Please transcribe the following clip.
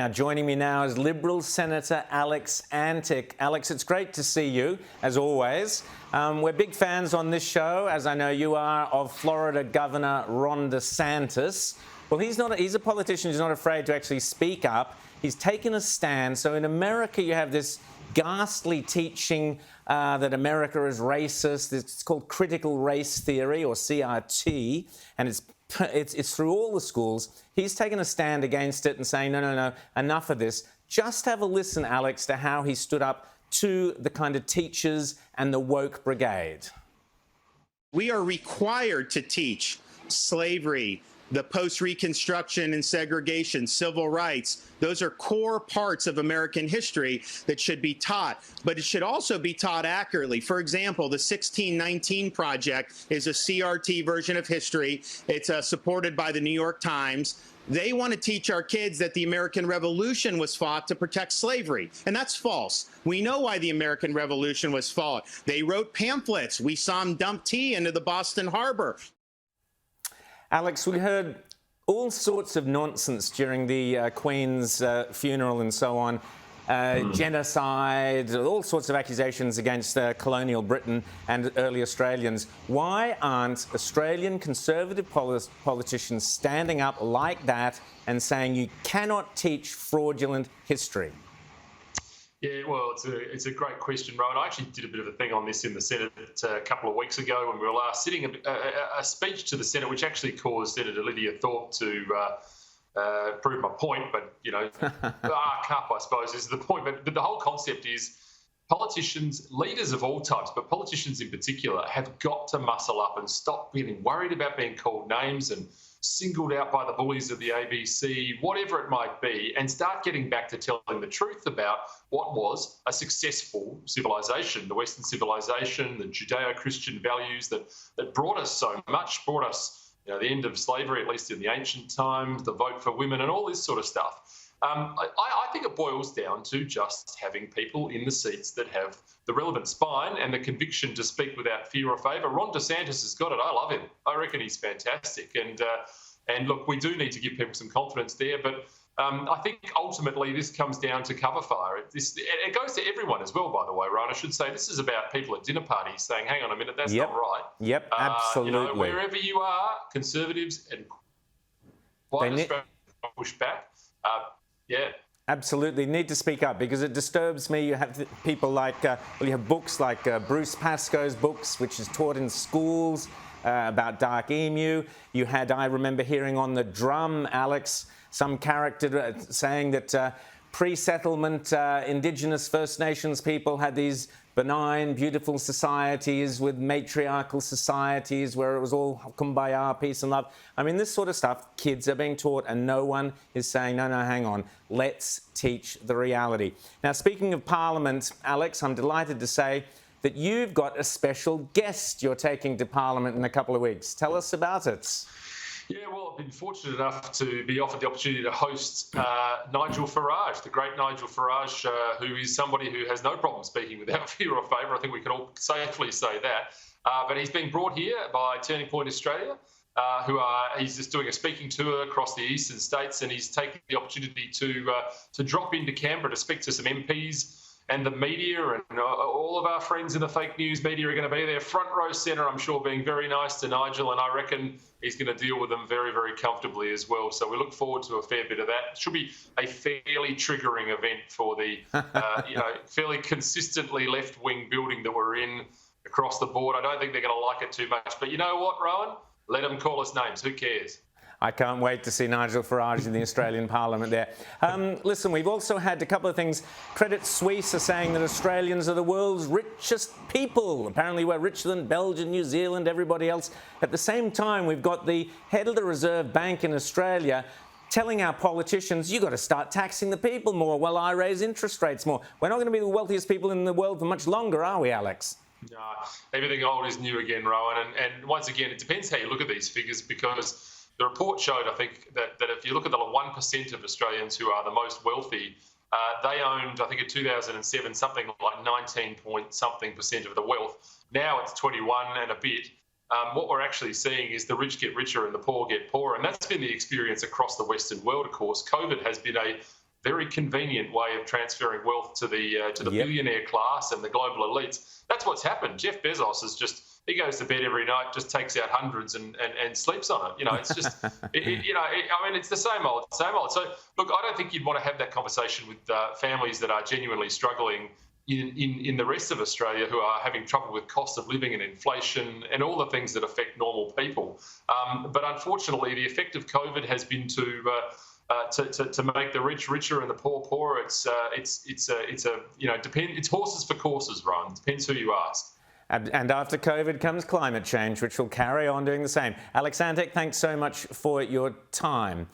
Now, joining me now is Liberal Senator Alex Antic. Alex, it's great to see you, as always. We're big fans on this show, as I know you are, of Florida Governor Ron DeSantis. Well, he's a politician who's not afraid to actually speak up. He's taken a stand. So in America, you have this ghastly teaching that America is racist. It's called critical race theory, or CRT, and it's through all the schools. He's taken a stand against it and saying, no, enough of this. Just have a listen, Alex, to how he stood up to the kind of teachers and the woke brigade. We are required to teach slavery, the post-Reconstruction and segregation, civil rights. Those are core parts of American history that should be taught, but it should also be taught accurately. For example, the 1619 Project is a CRT version of history. It's supported by the New York Times. They want to teach our kids that the American Revolution was fought to protect slavery, and that's false. We know why the American Revolution was fought. They wrote pamphlets. We saw them dump tea into the Boston Harbor. Alex, we heard all sorts of nonsense during the Queen's funeral and so on. Genocide, all sorts of accusations against colonial Britain and early Australians. Why aren't Australian Conservative politicians standing up like that and saying you cannot teach fraudulent history? Yeah, well, it's a great question, Rowan. I actually did a bit of a thing on this in the Senate a couple of weeks ago when we were last sitting, a speech to the Senate, which actually caused Senator Lydia Thorpe to prove my point, but, you know, arc up, I suppose, is the point. But the whole concept is politicians, leaders of all types, but politicians in particular, have got to muscle up and stop getting worried about being called names and singled out by the bullies of the ABC, whatever it might be, and start getting back to telling the truth about what was a successful civilization, the Western civilization, the Judeo-Christian values that brought us so much, brought us, you know, the end of slavery, at least in the ancient times, the vote for women, and all this sort of stuff. I think it boils down to just having people in the seats that have the relevant spine and the conviction to speak without fear or favour. Ron DeSantis has got it. I love him. I reckon he's fantastic. And look, we do need to give people some confidence there. But I think ultimately this comes down to cover fire. It goes to everyone as well, by the way, Ron. I should say this is about people at dinner parties saying, hang on a minute, that's not right. Yep, absolutely. You know, wherever you are, Conservatives and push back. Yeah. Absolutely. Need to speak up because it disturbs me. You have people like, you have books like Bruce Pascoe's books, which is taught in schools about Dark Emu. You had, I remember hearing on the drum, Alex, some character saying that pre-settlement Indigenous First Nations people had these benign, beautiful societies with matriarchal societies where it was all kumbaya, peace and love. I mean, this sort of stuff, kids are being taught and no one is saying, no, hang on, let's teach the reality. Now, speaking of Parliament, Alex, I'm delighted to say that you've got a special guest you're taking to Parliament in a couple of weeks. Tell us about it. Yeah, well, I've been fortunate enough to be offered the opportunity to host Nigel Farage, the great Nigel Farage, who is somebody who has no problem speaking without fear or favour. I think we can all safely say that. But he's been brought here by Turning Point Australia, he's just doing a speaking tour across the eastern states, and he's taking the opportunity to drop into Canberra to speak to some MPs and the media, and all of our friends in the fake news media are going to be there, front row centre, I'm sure, being very nice to Nigel, and I reckon he's going to deal with them very, very comfortably as well. So we look forward to a fair bit of that. It should be a fairly triggering event for the, fairly consistently left-wing building that we're in across the board. I don't think they're going to like it too much. But you know what, Rowan? Let them call us names. Who cares? I can't wait to see Nigel Farage in the Australian Parliament there. Listen, we've also had a couple of things. Credit Suisse are saying that Australians are the world's richest people. Apparently we're richer than Belgium, New Zealand, everybody else. At the same time, we've got the head of the Reserve Bank in Australia telling our politicians, you've got to start taxing the people more while I raise interest rates more. We're not going to be the wealthiest people in the world for much longer, are we, Alex? No, everything old is new again, Rowan. And once again, it depends how you look at these figures, because the report showed, I think, that if you look at the 1% of Australians who are the most wealthy, they owned, I think in 2007, something like 19-point-something% of the wealth. Now it's 21 and a bit. What we're actually seeing is the rich get richer and the poor get poorer. And that's been the experience across the Western world, of course. COVID has been a very convenient way of transferring wealth to the billionaire class and the global elites. That's what's happened. Jeff Bezos is he goes to bed every night, just takes out hundreds and sleeps on it. It's just, it's the same old, same old. So, look, I don't think you'd want to have that conversation with families that are genuinely struggling in the rest of Australia, who are having trouble with cost of living and inflation and all the things that affect normal people. But unfortunately, the effect of COVID has been to make the rich richer and the poor poorer. It's horses for courses, Rowan. Depends who you ask. And after COVID comes climate change, which will carry on doing the same. Alex Antic, thanks so much for your time.